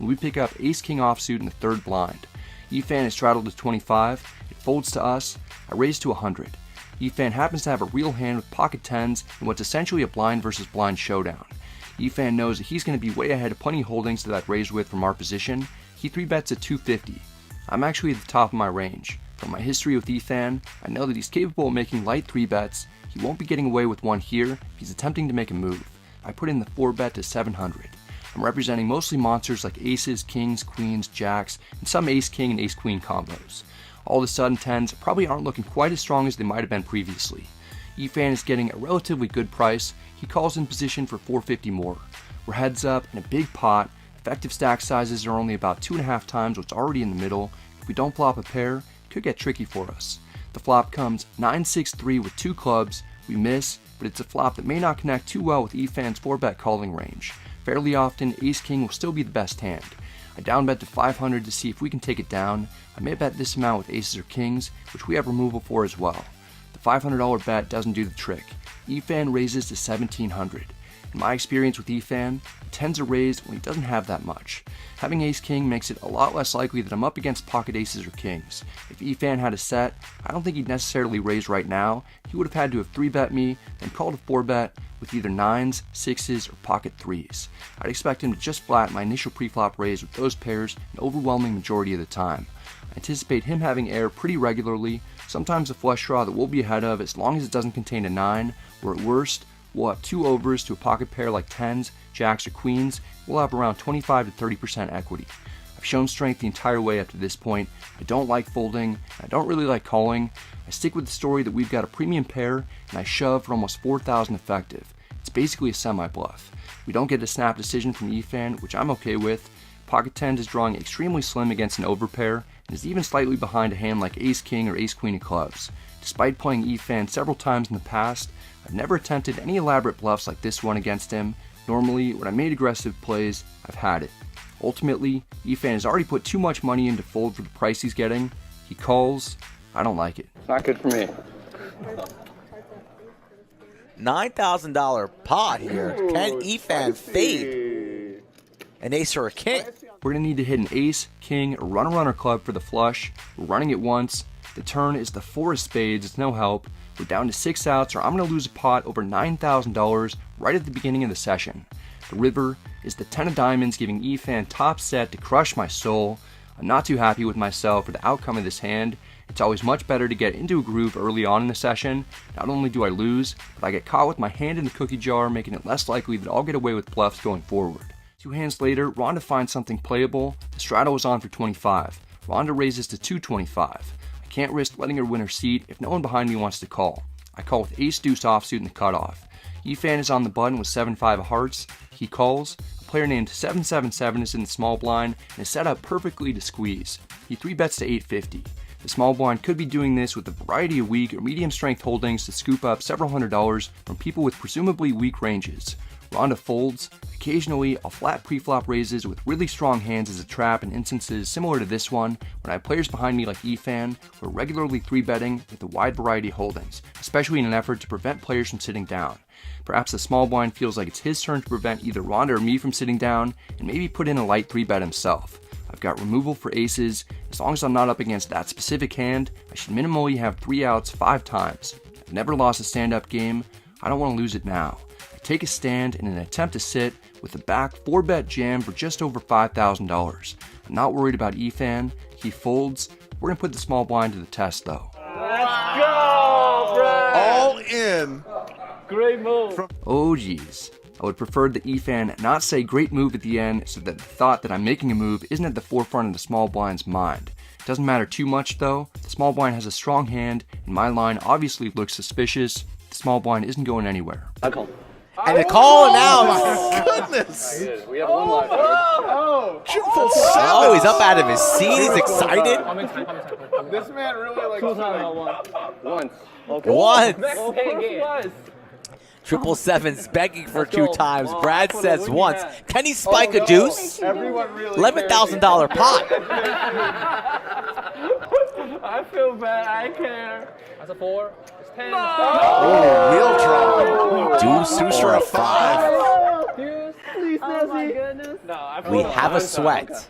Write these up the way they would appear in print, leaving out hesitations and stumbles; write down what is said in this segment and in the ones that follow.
when we pick up ace-king offsuit in the third blind. E-Fan is straddled to 25, it folds to us, I raise to 100. E-Fan happens to have a real hand with pocket tens in what's essentially a blind versus blind showdown. E-Fan knows that he's going to be way ahead of plenty of holdings that I'd raise with from our position. He 3-bets at 250. I'm actually at the top of my range. From my history with E-Fan, I know that he's capable of making light 3-bets. He won't be getting away with one here if he's attempting to make a move. I put in the 4-bet to 700. I'm representing mostly monsters like aces, kings, queens, jacks, and some ace-king and ace-queen combos. All of a sudden, tens probably aren't looking quite as strong as they might have been previously. E-Fan is getting a relatively good price. He calls in position for 450 more. We're heads up in a big pot. Effective stack sizes are only about 2.5 times what's already in the middle. If we don't flop a pair, it could get tricky for us. The flop comes 9-6-3 with 2 clubs. We miss, but it's a flop that may not connect too well with E-Fan's 4-bet calling range. Fairly often, ace-king will still be the best hand. I downbet to 500 to see if we can take it down. I may bet this amount with aces or kings, which we have removal for as well. The $500 bet doesn't do the trick. E-Fan raises to 1700. In my experience with E-Fan, he tends to raise when he doesn't have that much. Having ace-king makes it a lot less likely that I'm up against pocket aces or kings. If E-Fan had a set, I don't think he'd necessarily raise right now. He would have had to have 3-bet me, then called a 4-bet with either 9s, 6s, or pocket 3s. I'd expect him to just flat my initial preflop raise with those pairs an overwhelming majority of the time. I anticipate him having air pretty regularly, sometimes a flush draw that we'll be ahead of as long as it doesn't contain a 9, or at worst, we'll have 2 overs to a pocket pair like 10s, jacks, or queens. We'll have around 25 to 30% equity. I've shown strength the entire way up to this point. I don't like folding, I don't really like calling. I stick with the story that we've got a premium pair, and I shove for almost 4,000 effective. It's basically a semi-bluff. We don't get a snap decision from E-Fan, which I'm okay with. Pocket 10 is drawing extremely slim against an overpair, and is even slightly behind a hand like ace-king or ace-queen of clubs. Despite playing E-Fan several times in the past, I've never attempted any elaborate bluffs like this one against him. Normally, when I made aggressive plays, I've had it. Ultimately, E-Fan has already put too much money in to fold for the price he's getting. He calls. I don't like it. It's not good for me. $9,000 pot here. Can E-Fan fade an ace or a king? We're going to need to hit an ace, king, or runner club for the flush. We're running it once. The turn is the 4 of spades. It's no help. We're down to 6 outs, or I'm going to lose a pot over $9,000 right at the beginning of the session. The river is the 10 of diamonds, giving E-Fan top set to crush my soul. I'm not too happy with myself for the outcome of this hand. It's always much better to get into a groove early on in the session. Not only do I lose, but I get caught with my hand in the cookie jar, making it less likely that I'll get away with bluffs going forward. 2 hands later, Rhonda finds something playable. The straddle is on for 25. Rhonda raises to 225. I can't risk letting her win her seat if no one behind me wants to call. I call with ace-deuce offsuit in the cutoff. E-Fan is on the button with 7-5 of hearts. He calls. A player named 777 is in the small blind and is set up perfectly to squeeze. He 3-bets to 850. The small blind could be doing this with a variety of weak or medium strength holdings to scoop up several $100s from people with presumably weak ranges. Rhonda folds. Occasionally, I'll flat preflop raises with really strong hands as a trap in instances similar to this one, when I have players behind me like E-Fan who are regularly 3-betting with a wide variety of holdings, especially in an effort to prevent players from sitting down. Perhaps the small blind feels like it's his turn to prevent either Rhonda or me from sitting down, and maybe put in a light 3-bet himself. I've got removal for aces. As long as I'm not up against that specific hand, I should minimally have 3 outs 5 times. I've never lost a stand-up game. I don't want to lose it now. I take a stand in an attempt to sit with a back 4-bet jam for just over $5,000. I'm not worried about E-Fan. He folds. We're going to put the small blind to the test though. Let's go, Brad! All in. Great move. Oh geez. I would prefer that E-Fan not say great move at the end so that the thought that I'm making a move isn't at the forefront of the small blind's mind. It doesn't matter too much though. The small blind has a strong hand and my line obviously looks suspicious. The small blind isn't going anywhere. I call. And a call now. My goodness. We have one left. Oh, he's up out of his seat. He's excited. This man really likes once. Once. Okay, 777's begging for 2 times. Brad says once. Can he spike a deuce? $11,000 pot. I feel bad. I care. That's a 4. It's 10. Oh, real draw. Deuce, or a 5. Deuce, please Oh my goodness. No, We have a sweat.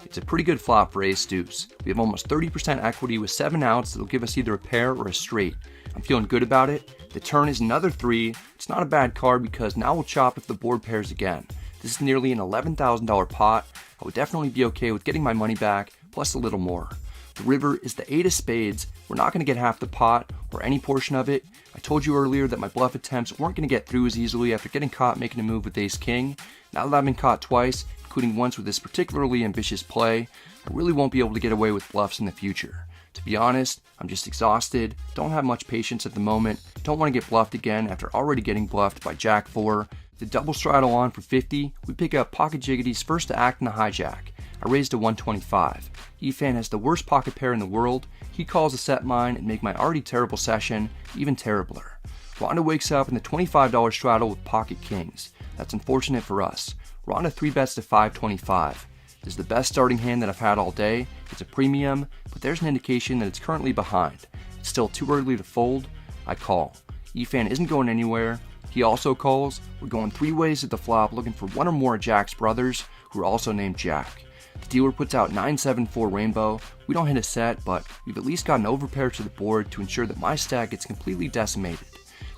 It's a pretty good flop for Ace-Deuce. We have almost 30% equity with 7 outs that'll give us either a pair or a straight. I'm feeling good about it. The turn is another 3. It's not a bad card because now we'll chop if the board pairs again. This is nearly an $11,000 pot. I would definitely be okay with getting my money back, plus a little more. The river is the 8 of spades. We're not going to get half the pot or any portion of it. I told you earlier that my bluff attempts weren't going to get through as easily after getting caught making a move with ace king. Now that I've been caught twice, including once with this particularly ambitious play, I really won't be able to get away with bluffs in the future. To be honest, I'm just exhausted, don't have much patience at the moment, don't want to get bluffed again after already getting bluffed by Jack 4. The double straddle on for 50, we pick up Pocket Jiggity's first to act in the hijack. I raise to 125. Efan has the worst pocket pair in the world. He calls to set mine and make my already terrible session even terribler. Ronda wakes up in the $25 straddle with pocket kings. That's unfortunate for us. Ronda 3-bets to 525. This is the best starting hand that I've had all day. It's a premium, but there's an indication that it's currently behind. It's still too early to fold. I call. Efan isn't going anywhere. He also calls. We're going 3 ways at the flop looking for one or more Jack's brothers who are also named Jack. The dealer puts out 9-7-4 rainbow. We don't hit a set, but we've at least got an overpair to the board to ensure that my stack gets completely decimated.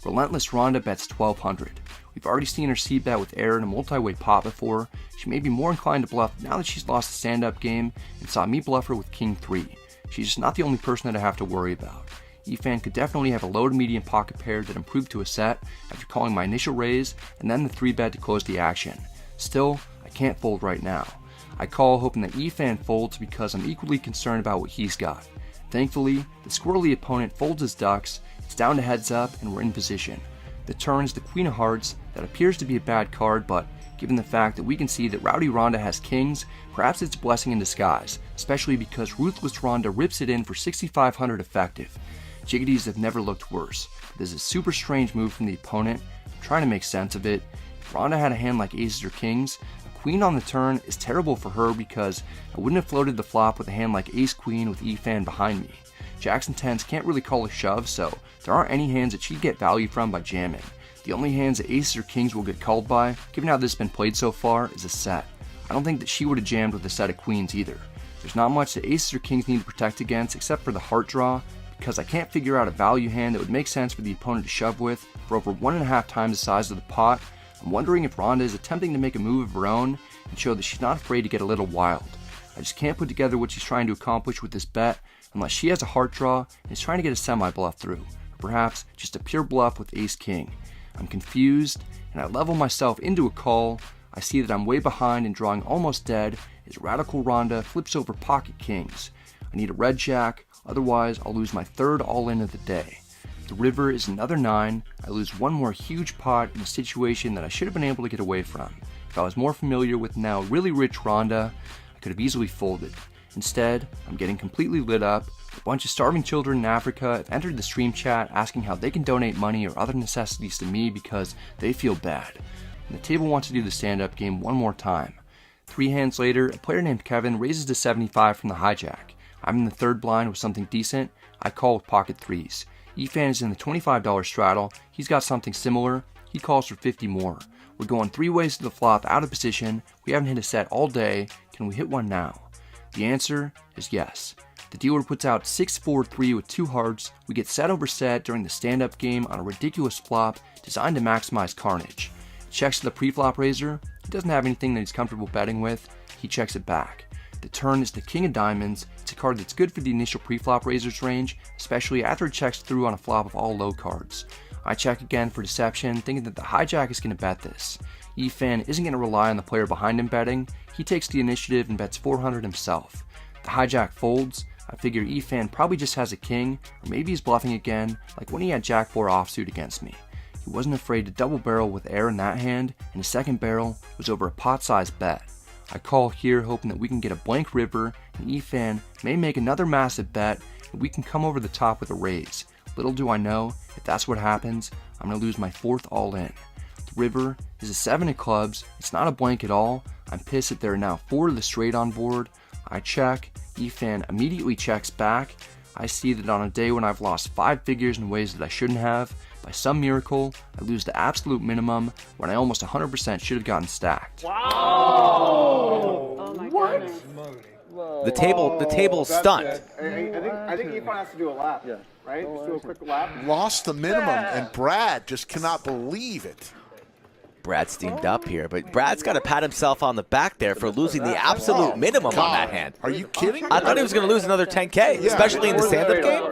Relentless Ronda bets 1200. We've already seen her c-bet with air in a multi-way pot before. She may be more inclined to bluff now that she's lost the stand-up game and saw me bluff her with king 3. She's just not the only person that I have to worry about. Efan could definitely have a low to medium pocket pair that improved to a set after calling my initial raise and then the 3-bet to close the action. Still, I can't fold right now. I call hoping that Efan folds because I'm equally concerned about what he's got. Thankfully, the squirrely opponent folds his ducks, it's down to heads up and we're in position. The turn is the Queen of Hearts. That appears to be a bad card, but given the fact that we can see that Rowdy Ronda has kings, perhaps it's a blessing in disguise, especially because Ruthless Ronda rips it in for 6,500 effective. Jiggities have never looked worse. This is a super strange move from the opponent. I'm trying to make sense of it. If Ronda had a hand like aces or kings, queen on the turn is terrible for her because I wouldn't have floated the flop with a hand like ace-queen with Efan behind me. Jacks and tens can't really call a shove, so there aren't any hands that she'd get value from by jamming. The only hands that aces or kings will get called by, given how this has been played so far, is a set. I don't think that she would have jammed with a set of queens either. There's not much that aces or kings need to protect against except for the heart draw, because I can't figure out a value hand that would make sense for the opponent to shove with for over 1.5 times the size of the pot. I'm wondering if Ronda is attempting to make a move of her own and show that she's not afraid to get a little wild. I just can't put together what she's trying to accomplish with this bet unless she has a heart draw and is trying to get a semi-bluff through, or perhaps just a pure bluff with ace-king. I'm confused, and I level myself into a call. I see that I'm way behind and drawing almost dead as Radical Ronda flips over pocket kings. I need a red jack, otherwise I'll lose my third all-in of the day. The river is another 9. I lose one more huge pot in a situation that I should have been able to get away from. If I was more familiar with now really rich Ronda, I could have easily folded. Instead, I'm getting completely lit up. A bunch of starving children in Africa have entered the stream chat asking how they can donate money or other necessities to me because they feel bad. And the table wants to do the stand-up game one more time. 3 hands later, a player named Kevin raises to 75 from the hijack. I'm in the third blind with something decent. I call with pocket 3s. Efan is in the $25 straddle. He's got something similar. He calls for 50 more. We're going 3 ways to the flop out of position. We haven't hit a set all day. Can we hit one now? The answer is yes. The dealer puts out 6-4-3 with 2 hearts. We get set over set during the stand-up game on a ridiculous flop designed to maximize carnage. Checks to the pre-flop raiser. He doesn't have anything that he's comfortable betting with. He checks it back. The turn is the King of Diamonds. It's a card that's good for the initial pre-flop raiser's range, especially after it checks through on a flop of all low cards. I check again for deception, thinking that the hijack is going to bet this. Efan isn't going to rely on the player behind him betting. He takes the initiative and bets 400 himself. The hijack folds. I figure Efan probably just has a king, or maybe he's bluffing again, like when he had Jack 4 offsuit against me. He wasn't afraid to double barrel with air in that hand, and his second barrel was over a pot-sized bet. I call here hoping that we can get a blank river, and Efan may make another massive bet, and we can come over the top with a raise. Little do I know, if that's what happens, I'm going to lose my 4th all-in. The river is a 7 of clubs. It's not a blank at all. I'm pissed that there are now 4 to the straight on board. I check. Efan immediately checks back. I see that on a day when I've lost 5 figures in ways that I shouldn't have, By some miracle, I lose the absolute minimum when I almost 100% should have gotten stacked. Oh my goodness. The table's stunned. I think Ifan has to do a lap. Yeah. Right? Just do a quick lap. Lost the minimum, and Brad just cannot believe it. Brad steamed up here, but Brad's got to pat himself on the back there for losing the absolute minimum on that hand. Are you kidding? I thought he was going to lose another 10K, especially in the stand-up game.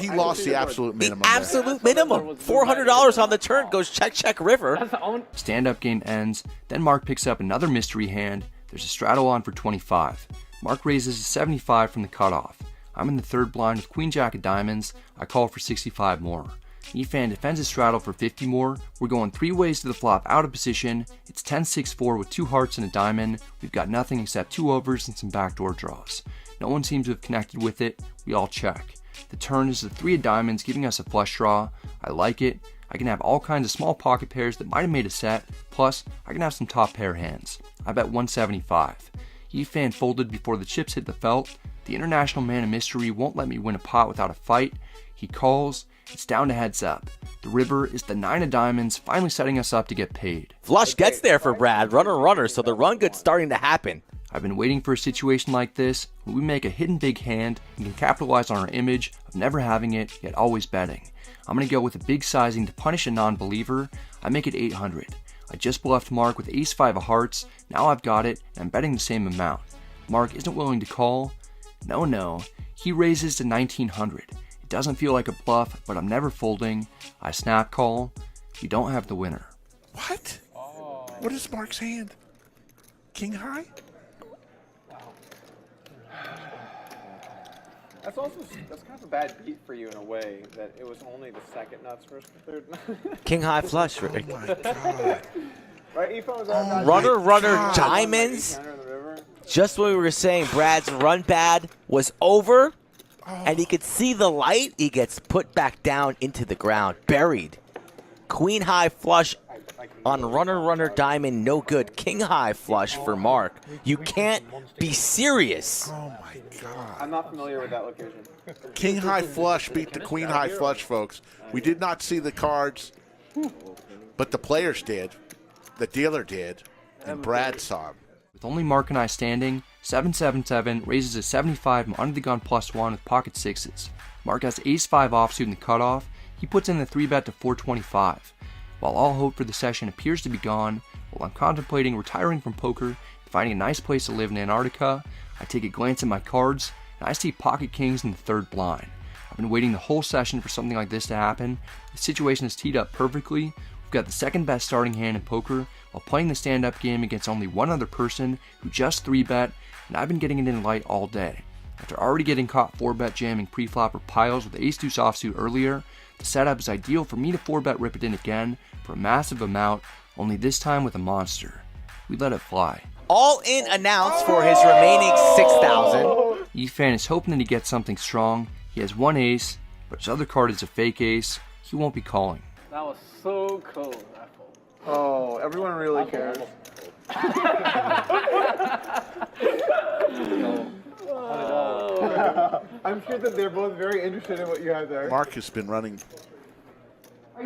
He lost the absolute minimum. The absolute minimum. $400 on the turn goes check, check, river. Stand-up game ends, then Mark picks up another mystery hand. There's a straddle on for 25. Mark raises to 75 from the cutoff. I'm in the third blind with Queen Jack of diamonds. I call for 65 more. Ifan defends his straddle for 50 more. We're going 3 ways to the flop out of position. It's 10-6-4 with 2 hearts and a diamond. We've got nothing except 2 overs and some backdoor draws. No one seems to have connected with it. We all check. The turn is the 3 of diamonds, giving us a flush draw. I like it. I can have all kinds of small pocket pairs that might have made a set. Plus, I can have some top pair hands. I bet 175. Ifan folded before the chips hit the felt. The international man of mystery won't let me win a pot without a fight. He calls. It's down to heads up. The river is the 9 of diamonds, finally setting us up to get paid. Flush gets there for Brad, runner, so the run good's starting to happen. I've been waiting for a situation like this, when we make a hidden big hand and can capitalize on our image of never having it, yet always betting. I'm going to go with a big sizing to punish a non-believer. I make it 800. I just bluffed Mark with ace-5 of hearts. Now I've got it, and I'm betting the same amount. Mark isn't willing to call. No. He raises to 1900. It doesn't feel like a bluff, but I'm never folding. I snap call. We don't have the winner. What? What is Mark's hand? King high? That's kind of a bad beat for you in a way, that it was only the second nuts versus the third nuts. King high flush. Oh my God. Right, Ifan was that Runner, diamonds. Just when we were saying Brad's run bad was over, and he could see the light, he gets put back down into the ground, buried. Queen high flush on runner, diamond, no good. King high flush for Mark. You can't be serious. Oh my God. I'm not familiar with that location. King high flush beat the queen high flush, folks. We did not see the cards, but the players did. The dealer did, and Brad saw him. With only Mark and I standing, 777 raises a 75 from under the gun +1 with pocket sixes. Mark has ace-5 offsuit in the cutoff. He puts in the 3-bet to 425. While all hope for the session appears to be gone, while I'm contemplating retiring from poker and finding a nice place to live in Antarctica, I take a glance at my cards and I see pocket kings in the third blind. I've been waiting the whole session for something like this to happen. The situation is teed up perfectly. We've got the second best starting hand in poker while playing the stand-up game against only one other person who just 3-bet, and I've been getting it in light all day. After already getting caught 4-bet jamming pre-flop or piles with Ace-Duece offsuit earlier, the setup is ideal for me to 4-bet rip it in again for a massive amount, only this time with a monster. We let it fly. All in announced for his remaining 6,000. Ifan is hoping that he gets something strong. He has one ace, but his other card is a fake ace. He won't be calling. That was so cool. Oh, everyone really cares. I'm sure that they're both very interested in what you have there. Mark has been running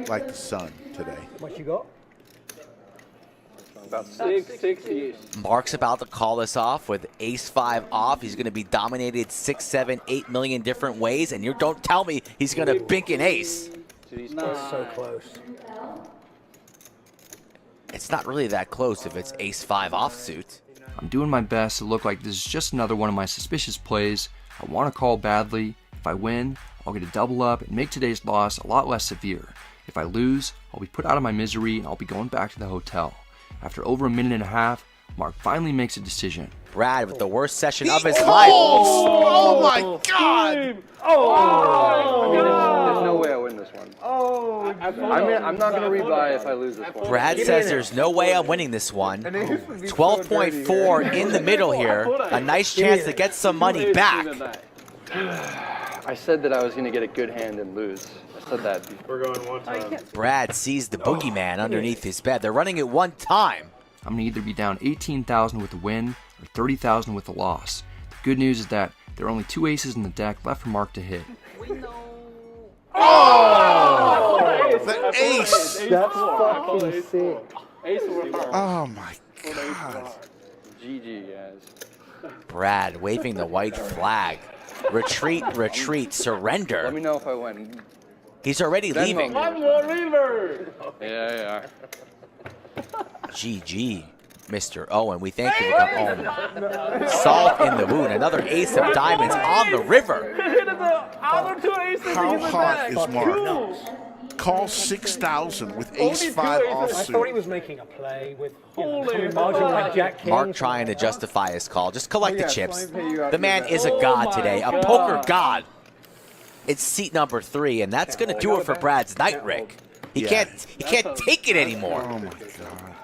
like the sun today. What you got? About 660. Mark's about to call this off with ace-5 off. He's going to be dominated 6, 7, 8 million different ways, and you don't tell me he's going to bink an ace. So close. It's not really that close if it's ace-5 offsuit. I'm doing my best to look like this is just another one of my suspicious plays. I want to call badly. If I win, I'll get a double up and make today's loss a lot less severe. If I lose, I'll be put out of my misery and I'll be going back to the hotel. After over a minute and a half, Mark finally makes a decision. Brad with the worst session of his life. Oh my God! There's no way I win this one. I'm not going to rebuy if I lose this one. Brad says there's no way I'm winning this one. 12.4 in the middle here. A nice chance to get some money back. I said that I was going to get a good hand and lose. I said that before. We're going one time. Brad sees the boogeyman underneath his bed. They're running it one time. I'm going to either be down 18,000 with a win or 30,000 with a loss. The good news is that there are only 2 aces in the deck left for Mark to hit. Oh! The ace! That's fucking sick. Oh, my God. GG, guys. Brad waving the white flag. Retreat, retreat, surrender. Let me know if I win. He's already Venmo leaving. me. One more river. Yeah. GG, Mr. Owen. We thank you for coming home. Salt in the wound. Another ace of diamonds on the river. How hot is Mark? Call 6,000 with ace 5 I thought he offsuit. was making a play with coming margin like Jack King. Mark trying to justify his call. Just collect the yeah, chips. let me pay you out The to man that. is a god today, a poker god. It's seat number 3, and that's going to do it for Brad's night, Rick. He Yeah. can't take it anymore. Oh, my God.